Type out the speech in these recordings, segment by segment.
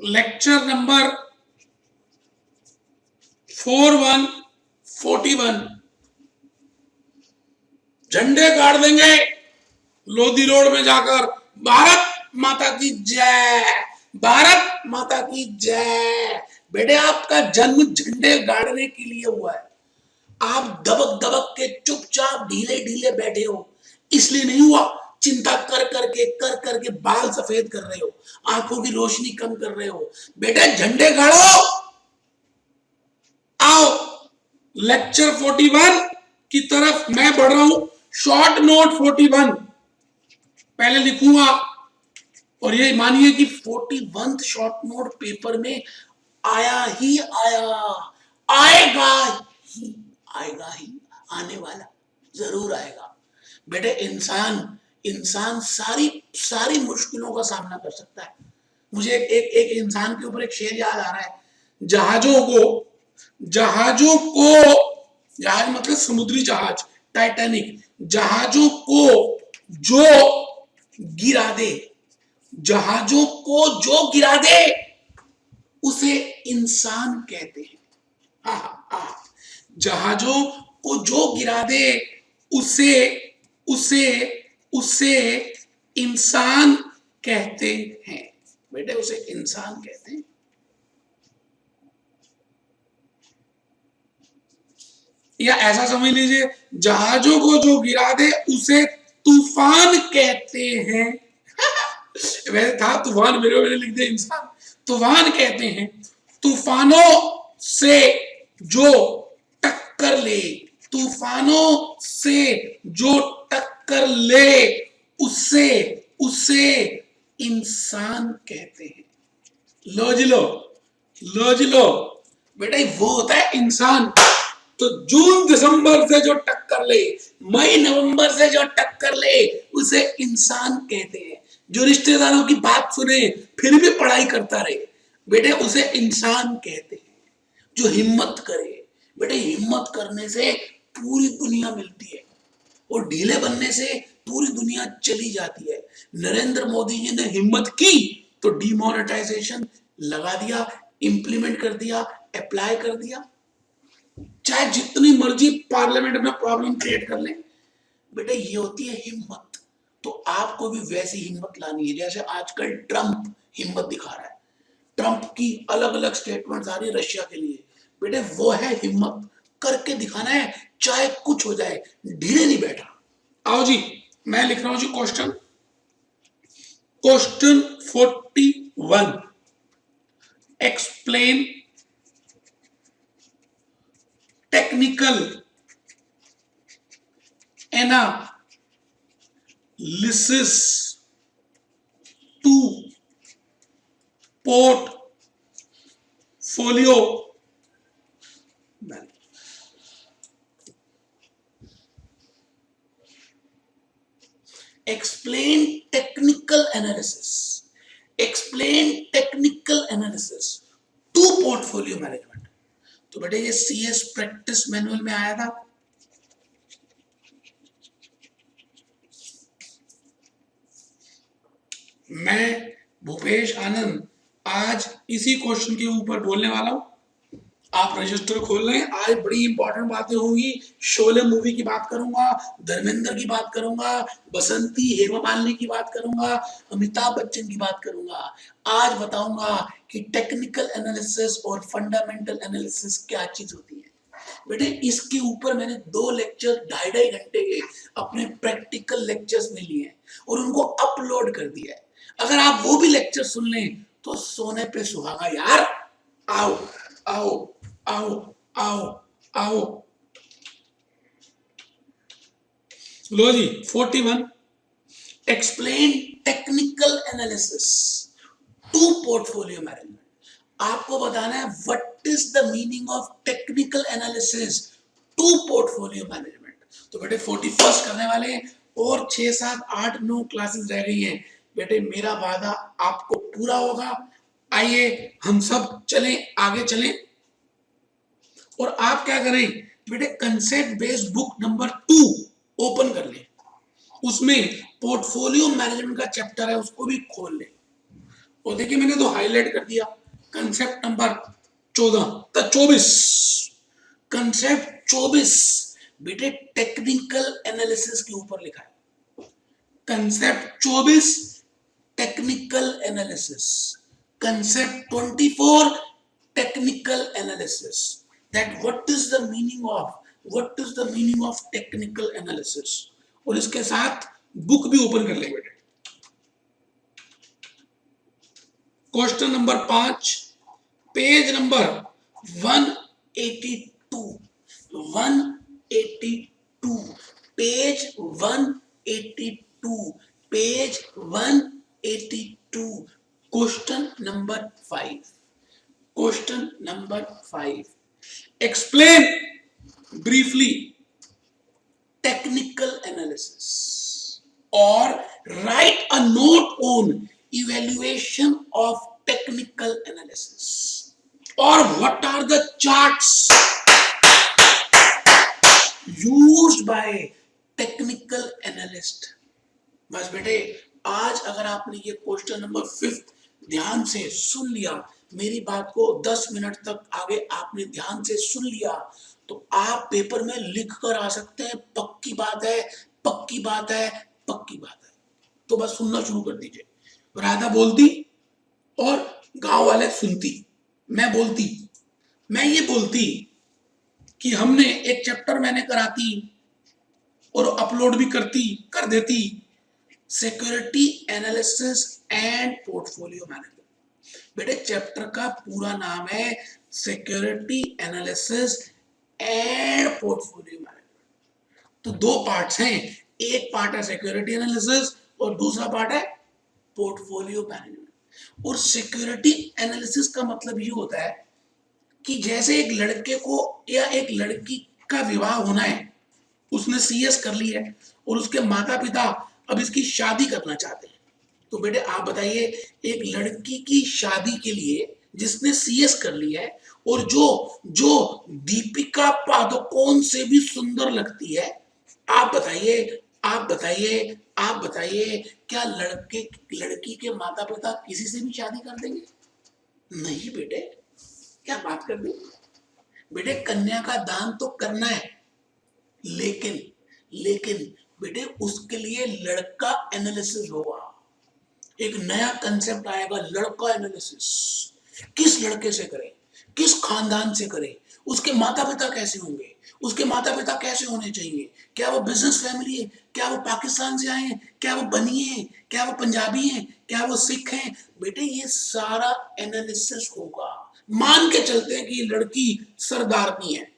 Lecture number 4141 झंडे गाड़ देंगे लोधी रोड में जाकर, भारत माता की जय, भारत माता की जय। बेटे आपका जन्म झंडे गाड़ने के लिए हुआ है। आप दबक दबक के चुपचाप ढीले ढीले बैठे हो, इसलिए नहीं हुआ। चिंता कर करके बाल सफेद कर रहे हो, आंखों की रोशनी कम कर रहे हो। बेटे झंडे गाड़ो। आओ लेक्चर 41 की तरफ मैं बढ़ रहा हूं। शॉर्ट नोट 41 पहले लिखूंगा, और ये मानिए कि 41 शॉर्ट नोट पेपर में आया ही आया, आएगा ही आने वाला जरूर आएगा। बेटे इंसान सारी मुश्किलों का सामना कर सकता है। मुझे एक इंसान के ऊपर एक शेर याद आ रहा है। जहाज मतलब समुद्री जहाज, टाइटैनिक। जहाजों को जो गिरा दे उसे इंसान कहते हैं। जहाजों को जो गिरा दे उसे इंसान कहते हैं। बेटे उसे इंसान कहते हैं। या ऐसा समझ लीजिए, जहाजों को जो गिरा दे उसे तूफान कहते हैं। वैसे था तूफान, मैंने लिख दिया इंसान। तूफान कहते हैं। तूफानों से जो टक्कर ले उसे इंसान कहते हैं। लो जी लो बेटा, वो होता है इंसान। तो जून दिसंबर से जो टक्कर ले, मई नवंबर से जो टक्कर ले, उसे इंसान कहते हैं। जो रिश्तेदारों की बात सुने फिर भी पढ़ाई करता रहे, बेटे उसे इंसान कहते हैं। जो हिम्मत करे, बेटे हिम्मत करने से पूरी दुनिया मिलती है, और ढीले बनने से पूरी दुनिया चली जाती है। नरेंद्र मोदी जी ने हिम्मत की तो डिमोनेटाइजेशन लगा दिया, इंप्लीमेंट कर दिया, अप्लाई कर दिया। चाहे जितनी मर्जी पार्लियामेंट में प्रॉब्लम क्रिएट कर लें, बेटे ये होती है हिम्मत। तो आपको भी वैसी हिम्मत लानी है जैसे आजकल ट्रंप हिम्मत दिखा रहा है। ट्रंप की अलग अलग स्टेटमेंट्स आ रही है रशिया के लिए। बेटे वो है हिम्मत, करके दिखाना है, चाहे कुछ हो जाए, ढीले नहीं बैठा। आओ जी, मैं लिख रहा हूं जी question 41। Explain technical analysis to portfolio management. Explain technical analysis to portfolio management. तो बेटे ये CS प्रैक्टिस मैनुअल में आया था। मैं भूपेश आनंद आज इसी क्वेश्चन के ऊपर बोलने वाला हूं। आप रजिस्टर खोल लें, आज बड़ी इंपॉर्टेंट बातें होंगी। शोले मूवी की बात करूंगा, धर्मेंद्र की बात करूंगा, बसंती हेमा मालिनी की बात करूंगा, अमिताभ बच्चन की बात करूंगा। आज बताऊंगा कि टेक्निकल एनालिसिस और फंडामेंटल एनालिसिस क्या चीज होती है। बेटे इसके ऊपर मैंने 2 लेक्चर 2.5 घंटे के अपने प्रैक्टिकल लेक्चर्स में लिए हैं और उनको अपलोड कर दिया है। अगर आप वो भी लेक्चर सुन लें तो सोने पे सुहागा यार। आओ आओ आओ आओ आओ, लो जी 41। Explain technical analysis to portfolio management. आपको बताना है what is the meaning of technical analysis to portfolio management. तो बेटे 41 करने वाले हैं और 6, 7, 8, 9 क्लासेस रह गई हैं। बेटे मेरा वादा आपको पूरा होगा। आइए हम सब चलें, आगे चलें। और आप क्या करें बेटे, concept based book number 2 open कर लें। उसमें पोर्टफोलियो मैनेजमेंट का चैप्टर है, उसको भी खोल लें। और देखिए मैंने तो हाईलाइट कर दिया कंसेप्ट नंबर 24 कंसेप्ट 24 बेटे टेक्निकल एनालिसिस के ऊपर लिखा है। Concept 24 technical analysis, concept 24 technical analysis, that what is the meaning of technical analysis. और इसके साथ बुक भी ओपन कर ले बेटे। Question number 5 page number 182 page 182 page 182 question number 5 explain briefly technical analysis or write a note on evaluation of technical analysis or what are the charts used by technical analyst। बस बेटे आज अगर आपने ये question number 5 ध्यान से सुन लिया, मेरी बात को 10 मिनट तक आगे आपने ध्यान से सुन लिया, तो आप पेपर में लिख कर आ सकते हैं। पक्की बात है, पक्की बात है, पक्की बात है। तो बस सुनना शुरू कर दीजिए। राधा बोलती और गांव वाले सुनती। मैं ये बोलती कि हमने एक चैप्टर मैंने कराती और अपलोड भी कर देती, security analysis and portfolio management. बेटे चैप्टर का पूरा नाम है security analysis and portfolio management. तो 2 पार्ट्स हैं, एक पार्ट है सिक्योरिटी एनालिसिस और दूसरा पार्ट है पोर्टफोलियो मैनेजमेंट। और सिक्योरिटी एनालिसिस का मतलब ये होता है कि जैसे एक लड़के को या एक लड़की का विवाह होना है, उसने सीएस कर ली है और उसके माता पिता अब इसकी शादी करना चाहते हैं। तो बेटे आप बताइए, एक लड़की की शादी के लिए जिसने सीएस कर लिया है और जो दीपिका पादुकोण से भी सुंदर लगती है, आप बताइए क्या लड़की के माता पिता किसी से भी शादी कर देंगे? नहीं बेटे, क्या बात कर दी बेटे, कन्या का दान तो करना है, लेकिन बेटे उसके लिए लड़का एनालिसिस होगा। एक नया कंसेप्ट आएगा, लड़का एनालिसिस। किस लड़के से करें, किस खानदान से करें, उसके माता पिता कैसे होंगे, उसके माता पिता कैसे होने चाहिए, क्या वो बिजनेस फैमिली है, क्या वो पाकिस्तान से आए हैं, क्या वो बनिए हैं, क्या वो पंजाबी हैं, क्या वो सिख हैं। बेटे ये सारा एनालिसिस होगा। मान के चलते हैं कि लड़की सरदारनी है,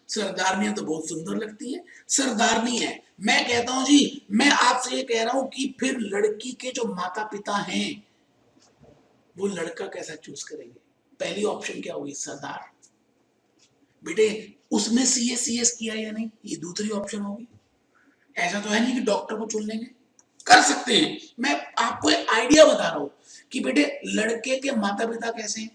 सरदारनियां तो बहुत सुंदर लगती है, सरदारनी है। मैं कहता हूं जी, मैं आपसे ये कह रहा हूं कि फिर लड़की के जो माता पिता हैं वो लड़का कैसा चूज करेंगे? पहली ऑप्शन क्या होगी? सरदार। बेटे उसने सीएस किया या नहीं, ये दूसरी ऑप्शन होगी। ऐसा तो है नहीं कि डॉक्टर को चुन लेंगे, कर सकते हैं। मैं आपको एक आइडिया बता रहा हूं कि बेटे लड़के के माता पिता कैसे हैं,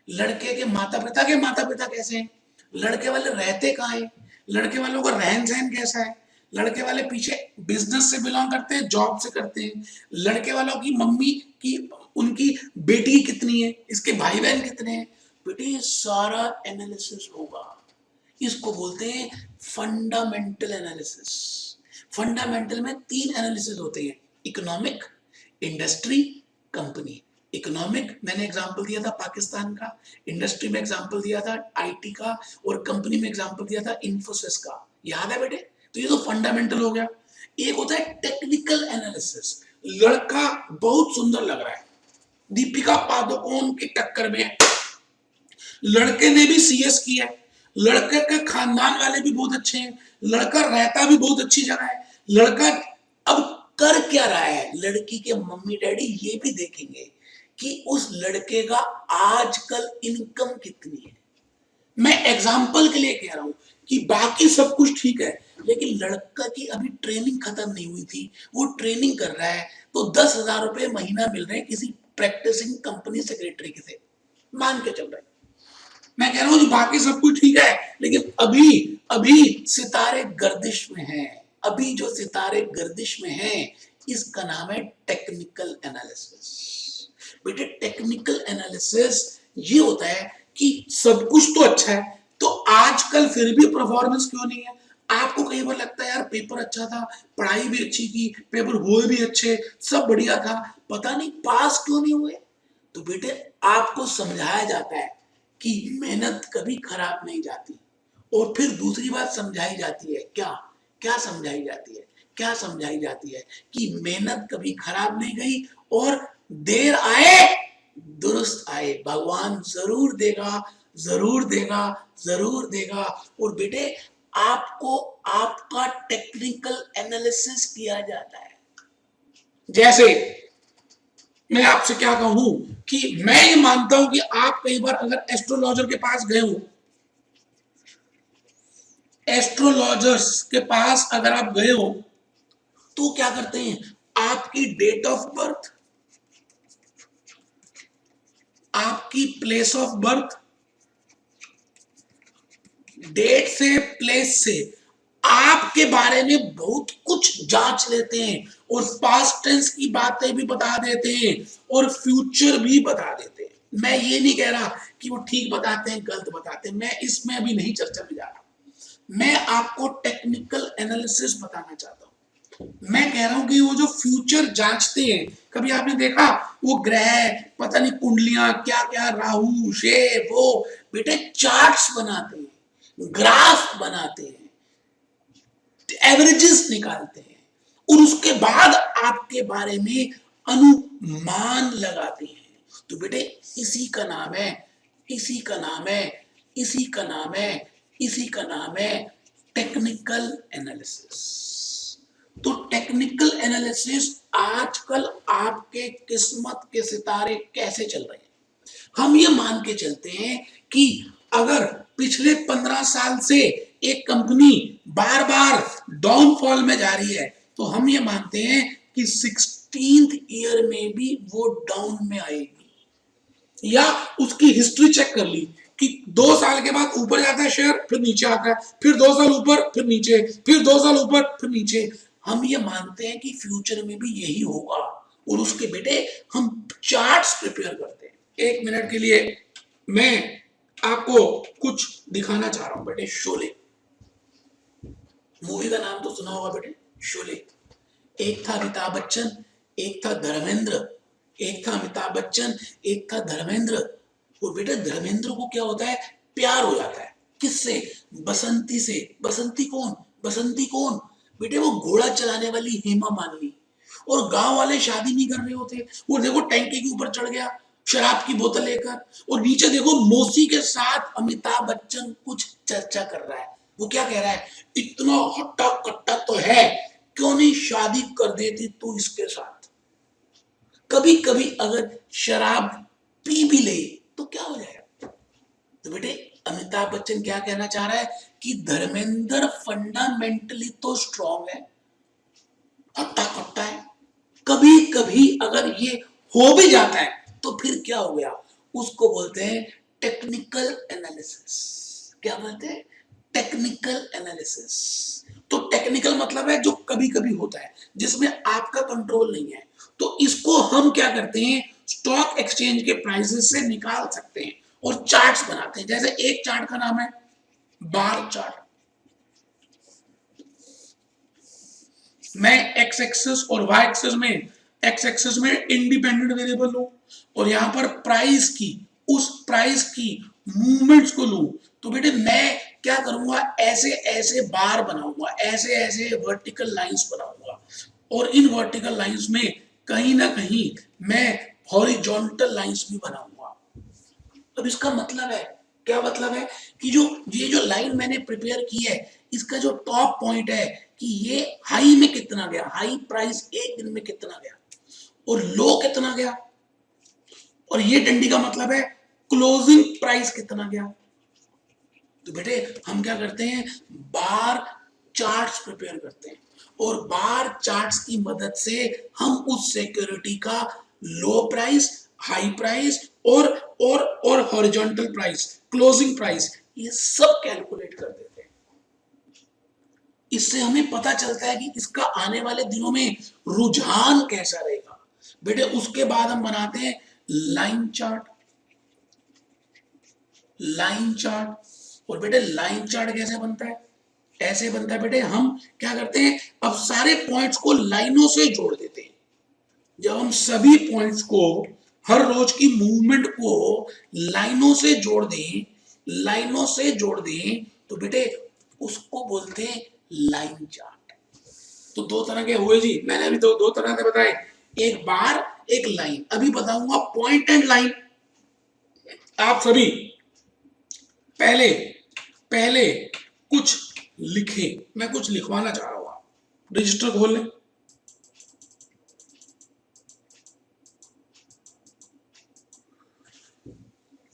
लड़के के माता पिता कैसे हैं, लड़के वाले रहते कहाँ हैं, लड़के वालों का रहन सहन कैसा है, लड़के वाले पीछे बिजनेस से बिलोंग करते हैं, जॉब से करते हैं, लड़के वालों की मम्मी की उनकी बेटी कितनी है, इसके भाई बहन कितने हैं। बेटे ये सारा एनालिसिस होगा। इसको बोलते हैं फंडामेंटल एनालिसिस। फंडामेंटल में 3 एनालिसिस होते हैं, इकोनॉमिक, इंडस्ट्री, कंपनी। इकोनॉमिक मैंने एग्जांपल दिया था पाकिस्तान का, इंडस्ट्री में एग्जांपल दिया था आईटी का, और कंपनी में एग्जांपल दिया था इन्फोसिस का। याद है बेटे? तो ये तो फंडामेंटल हो गया। एक होता है टेक्निकल एनालिसिस। लड़का बहुत सुंदर लग रहा है, दीपिका पादुकोण की टक्कर में, लड़के ने भी सीएस किया है, लड़के के खानदान वाले भी बहुत अच्छे हैं, लड़का रहता भी बहुत अच्छी जगह है, लड़का अब कर क्या रहा है, लड़की के मम्मी डैडी ये भी देखेंगे कि उस लड़के का आजकल इनकम कितनी है। मैं एग्जांपल के लिए कह रहा हूं कि बाकी सब कुछ ठीक है, लेकिन लड़का की अभी ट्रेनिंग खत्म नहीं हुई थी, वो ट्रेनिंग कर रहा है, तो 10,000 रुपए महीना मिल रहे हैं किसी प्रैक्टिसिंग कंपनी सेक्रेटरी के से, मान के चल रहे हैं। मैं कह रहा हूं कि बाकी सब कुछ ठीक है, लेकिन अभी सितारे गर्दिश में हैं। अभी जो सितारे गर्दिश में हैं, इसका नाम है टेक्निकल एनालिसिस। बेटे टेक्निकल एनालिसिस ये होता है कि सब कुछ तो अच्छा है, तो आजकल फिर भी परफॉर्मेंस क्यों नहीं है। आपको कई बार लगता है यार पेपर अच्छा था, पढ़ाई भी अच्छी की, पेपर हुए भी अच्छे, सब बढ़िया था, पता नहीं पास क्यों नहीं हुए। तो बेटे आपको समझाया जाता है कि मेहनत कभी खराब नहीं जाती। और फिर दूसरी बात समझाई जाती है, क्या क्या समझाई जाती है, क्या समझाई जाती है कि मेहनत कभी खराब नहीं गई, और देर आए दुरुस्त आए, भगवान जरूर देगा, जरूर देगा, जरूर देगा। और बेटे आपको आपका टेक्निकल एनालिसिस किया जाता है। जैसे मैं आपसे क्या कहूं कि मैं ये मानता हूं कि आप कई बार अगर एस्ट्रोलॉजर के पास गए हो, एस्ट्रोलॉजर्स के पास अगर आप गए हो, तो क्या करते हैं, आपकी डेट ऑफ बर्थ, आपकी प्लेस ऑफ बर्थ, डेट से, प्लेस से आपके बारे में बहुत कुछ जांच लेते हैं, और पास्ट टेंस की बातें भी बता देते हैं, और फ्यूचर भी बता देते हैं। मैं ये नहीं कह रहा कि वो ठीक बताते हैं गलत बताते हैं, मैं इसमें अभी नहीं चर्चा में जा रहा, मैं आपको टेक्निकल एनालिसिस बताना चाहता हूं। मैं कह रहा हूं कि वो जो फ्यूचर जांचते हैं, कभी आपने देखा वो ग्रह, पता नहीं कुंडलियां क्या क्या, राहु शे वो, बेटे चार्ट्स बनाते हैं, ग्राफ बनाते हैं, एवरेजेस निकालते हैं, और उसके बाद आपके बारे में अनुमान लगाते हैं। तो बेटे इसी का नाम है, इसी का नाम है, इसी का नाम है, इसी का नाम है टेक्निकल एनालिसिस। तो टेक्निकल एनालिसिस आजकल आपके किस्मत के सितारे कैसे चल रहे हैं, हम ये मान के चलते हैं कि अगर पिछले 15 साल से एक कंपनी बार बार डाउनफॉल में जा रही है, तो हम ये मानते हैं कि 16th ईयर में भी वो डाउन में आएगी। या उसकी हिस्ट्री चेक कर ली कि 2 साल के बाद ऊपर जाता है शेयर, फिर नीचे आता है, फिर 2 साल ऊपर, फिर नीचे, फिर 2 साल ऊपर, फिर नीचे। हम ये मानते हैं कि फ्यूचर में भी यही होगा, और उसके बेटे हम चार्ट्स प्रिपेयर करते हैं। 1 मिनट के लिए मैं आपको कुछ दिखाना चाह रहा हूं बेटे। शोले मूवी का नाम तो सुना होगा बेटे, शोले। एक था अमिताभ बच्चन, एक था धर्मेंद्र, एक था अमिताभ बच्चन, एक था धर्मेंद्र। और बेटा धर्मेंद्र को क्या होता है, प्यार हो जाता है, किससे, बसंती से। बसंती कौन, बसंती कौन, बेटे वो घोड़ा चलाने वाली हेमा मालिनी। और गांव वाले शादी नहीं कर रहे होते, वो देखो टैंकी के ऊपर चढ़ गया शराब की बोतल लेकर, और नीचे देखो मौसी के साथ अमिताभ बच्चन कुछ चर्चा कर रहा है। वो क्या कह रहा है, इतना हट्टा कट्टा तो है, क्यों नहीं शादी कर देती तू इसके साथ। कभी कभी अगर शराब पी भी ले तो क्या हो जाएगा। तो बेटे अमिताभ बच्चन क्या कहना चाह रहा है कि धर्मेंद्र फंडामेंटली तो स्ट्रांग है, हट्टा कट्टा है, कभी कभी अगर ये हो भी जाता है तो फिर क्या हो गया, उसको बोलते हैं टेक्निकल एनालिसिस। क्या बोलते हैं, टेक्निकल एनालिसिस। तो टेक्निकल मतलब है जो कभी कभी होता है, जिसमें आपका कंट्रोल नहीं है, तो इसको हम क्या करते हैं, स्टॉक एक्सचेंज के प्राइसेस से निकाल सकते हैं और चार्ट्स बनाते हैं। जैसे एक चार्ट का नाम है बार चार्ट। मैं एक्स एक्सिस और वाई एक्सिस में, एक्स एक्सिस में इंडिपेंडेंट वेरिएबल लूं, और यहां पर प्राइस की, उस प्राइस की मूवमेंट्स को लूं। तो बेटे मैं क्या करूंगा, ऐसे ऐसे बार बनाऊंगा, ऐसे ऐसे वर्टिकल लाइंस बनाऊंगा, और इन वर्टिकल लाइंस में कहीं ना कहीं मैं हॉरिजॉन्टल लाइंस भी बनाऊंगा। अब इसका मतलब है, क्या मतलब है कि जो ये जो लाइन मैंने प्रिपेयर की है, इसका जो टॉप पॉइंट है कि ये हाई में कितना गया, हाई प्राइस एक दिन में कितना गया, और लो कितना गया, और ये डंडी का मतलब है क्लोजिंग प्राइस कितना गया। तो बेटे हम क्या करते हैं, बार चार्ट्स प्रिपेयर करते हैं, और बार चार्ट्स की मदद से हम उस सिक्योरिटी का लो प्राइस, हाई प्राइस और हॉरिजॉन्टल प्राइस, क्लोजिंग प्राइस, ये सब कैलकुलेट कर देते हैं। इससे हमें पता चलता है कि इसका आने वाले दिनों में रुझान कैसा रहेगा। बेटे उसके बाद हम बनाते हैं लाइन चार्ट, लाइन चार्ट। और बेटे लाइन चार्ट कैसे बनता है? ऐसे बनता है बेटे, हम क्या करते हैं, अब सारे पॉइंट्स को लाइनों से जोड़ देते हैं। जब हम सभी पॉइंट्स को, हर रोज की मूवमेंट को लाइनों से जोड़ दें, लाइनों से जोड़ दें, तो बेटे उसको बोलते हैं लाइन चार्ट। तो दो तरह के हुए जी, मैंने अभी दो तरह के बताए, एक बार एक लाइन। अभी बताऊंगा पॉइंट एंड लाइन। आप सभी पहले पहले कुछ लिखें, मैं कुछ लिखवाना चाह रहा हूं। रजिस्टर खोल लें,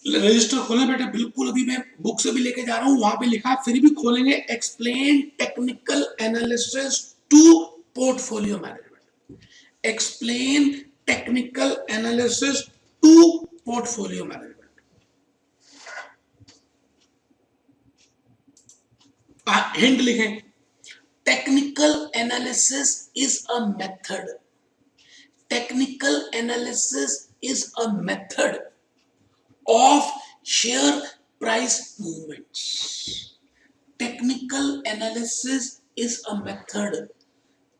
रजिस्टर खोलें बेटा, बिल्कुल अभी मैं बुक से भी लेके जा रहा हूं, वहां पे लिखा, फिर भी खोलेंगे। Explain technical analysis to portfolio management. Explain technical analysis to portfolio management. Hint लिखें, technical analysis is a method, technical analysis is a method of share price movements. Technical analysis is a method.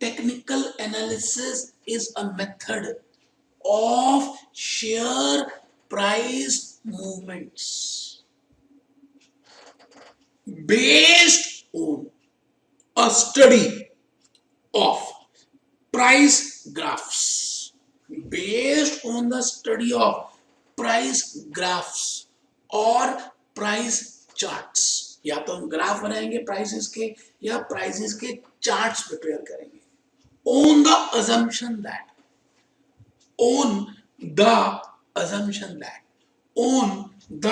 Technical analysis is a method of share price movements based on a study of price graphs. Based on the study of price graphs और price charts. या तो हम graph बनाएंगे prices के, या prices के charts prepare करेंगे। On the assumption that, on the assumption that, on the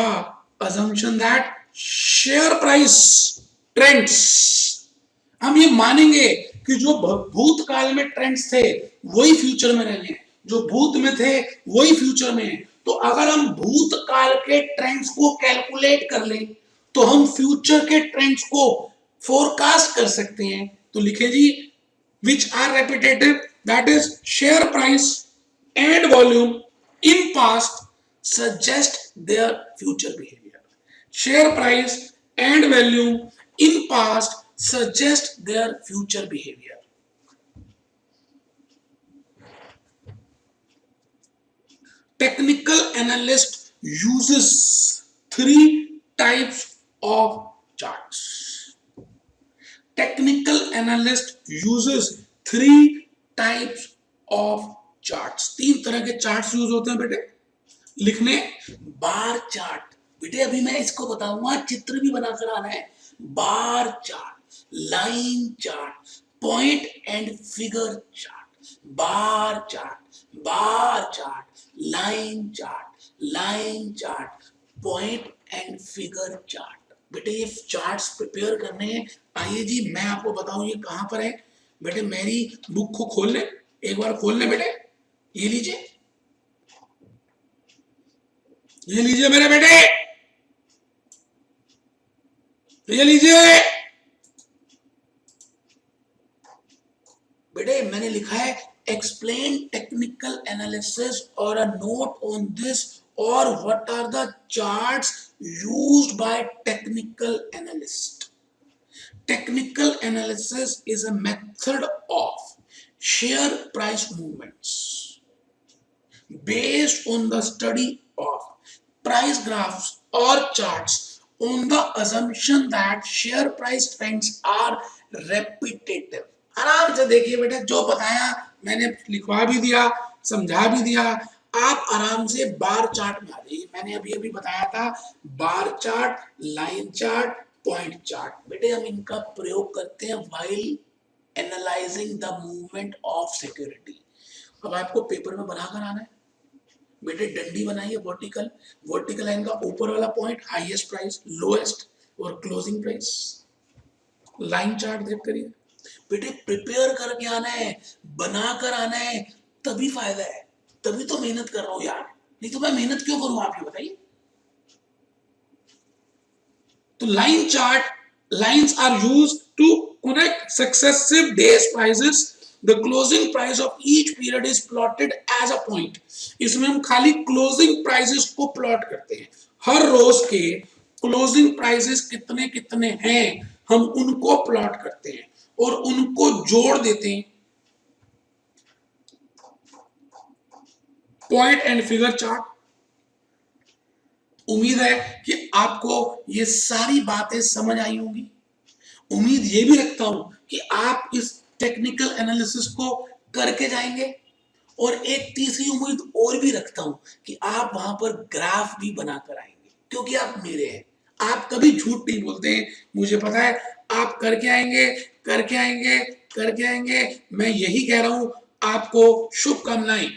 assumption that share price trends, हम ये मानेंगे कि जो भूतकाल में ट्रेंड्स थे वही फ्यूचर में रहेंगे, जो भूत में थे वही फ्यूचर में है। तो अगर हम भूतकाल के ट्रेंड्स को कैलकुलेट कर लें तो हम फ्यूचर के ट्रेंड्स को फोरकास्ट कर सकते हैं। तो लिखे जी, which are repetitive, that is share price and volume in past suggest their future behaviour. Share price and volume in past suggest their future behavior. Technical analyst uses three types of charts. Technical analyst uses three types of charts. तीन तरह के charts use होते हैं बेटे लिखने। Bar chart, बेटे अभी मैं इसको बताऊंगा, चित्र भी बनाकर आना है। Bar chart, line chart, point and figure chart. Bar chart, bar chart, line chart, line chart, point and figure chart. बेटे ये चार्ट्स प्रिपेयर करने हैं। आइए जी मैं आपको बताऊं ये कहां पर है। बेटे मेरी बुक को खोल ले, एक बार खोल ले बेटे, ये लीजिए, ये लीजिए मेरे बेटे, ये लीजिए बेटे। मैंने लिखा है एक्सप्लेन टेक्निकल एनालिसिस और अ नोट ऑन दिस और what are the charts used by technical analyst. Technical analysis is a method of share price movements based on the study of price graphs or charts on the assumption that share price trends are repetitive. आराम से देखिए बेटा, जो बताया मैंने लिखवा भी दिया, समझा भी दिया, आप आराम से बार चार्ट में आ जाइए। मैंने अभी अभी बताया था bar chart, line chart, point chart. बेटे हम इनका प्रयोग करते हैं while analyzing the movement of security। अब आपको पेपर में बनाकर आना है बेटे। डंडी बनाइए वर्टिकल, वर्टिकल लाइन का ऊपर वाला पॉइंट हाईएस्ट प्राइस, लोएस्ट और क्लोजिंग प्राइस। लाइन चार्ट देख करिए बेटे, प्रिपेयर करके आना है, बनाकर आना है, तभी फायदा है। तभी तो मेहनत कर रहा हूं यार, नहीं तो मैं मेहनत क्यों करूं आप ये बताइए। तो line chart, lines are used to connect successive days prices the closing price of each period is plotted as a point. इसमें हम खाली क्लोजिंग प्राइसेस को प्लॉट करते हैं, हर रोज के क्लोजिंग प्राइसेस कितने कितने हैं हम उनको प्लॉट करते हैं और उनको जोड़ देते हैं पॉइंट एंड फिगर चार्ट। उम्मीद है कि आपको ये सारी बातें समझ आई होंगी। उम्मीद ये भी रखता हूं कि आप इस टेक्निकल एनालिसिस को करके जाएंगे और एक तीसरी उम्मीद और भी रखता हूं कि आप वहां पर ग्राफ भी बनाकर आएंगे, क्योंकि आप मेरे हैं, आप कभी झूठ नहीं बोलते हैं, मुझे पता है। आप करके आएंगे, करके आएंगे, करके आएंगे। मैं यही कह रहा हूं, आपको शुभकामनाएं।